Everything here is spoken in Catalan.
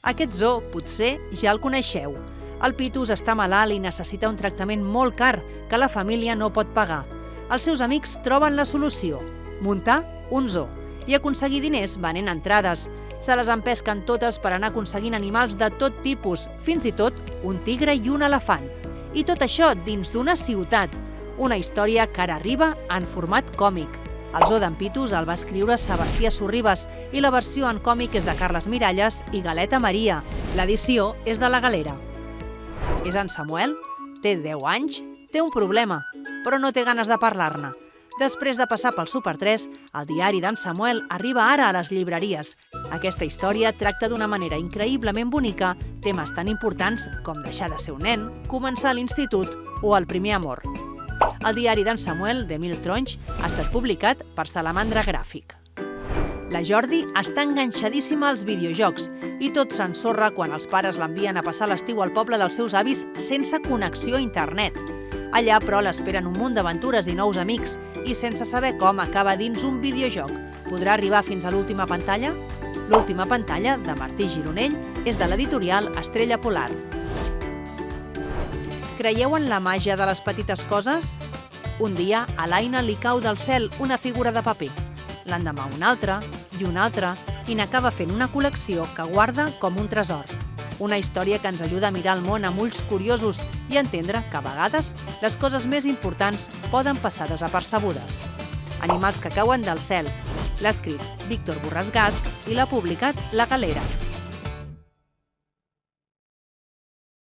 Aquest zoo potser ja el coneixeu. El Pitus està malalt i necessita un tractament molt car que la família no pot pagar. Els seus amics troben la solució: muntar un zoo i aconseguir diners venent entrades. Se les empesquen totes per anar aconseguint animals de tot tipus, fins i tot un tigre i un elefant. I tot això dins d'una ciutat. Una història que ara arriba en format còmic. El zoo d'en Pitus el va escriure Sebastià Sorribas i la versió en còmic és de Carles Miralles i Galeta Maria. L'edició és de La Galera. És en Samuel, té 10 anys, té un problema, però no té ganes de parlar-ne. Després de passar pel Super 3, el diari d'en Samuel arriba ara a les llibreries. Aquesta història tracta d'una manera increïblement bonica temes tan importants com deixar de ser un nen, començar l'institut o el primer amor. El diari d'en Samuel, d'Emil Tronch, ha estat publicat per Salamandra Gràfic. La Jordi està enganxadíssima als videojocs i tot s'ensorra quan els pares l'envien a passar l'estiu al poble dels seus avis sense connexió a internet. Allà, però, l'esperen un munt d'aventures i nous amics i sense saber com acaba dins un videojoc. Podrà arribar fins a l'última pantalla? L'última pantalla, de Martí Gironell, és de l'editorial Estrella Polar. Creieu en la màgia de les petites coses? Un dia, a l'Aina li cau del cel una figura de paper. L'endemà una altra, i n'acaba fent una col·lecció que guarda com un tresor. Una història que ens ajuda a mirar el món amb ulls curiosos i a entendre que a vegades les coses més importants poden passar desapercebudes. Animals que cauen del cel. L'ha escrit Víctor Borràs Gasc i l'ha publicat La Galera.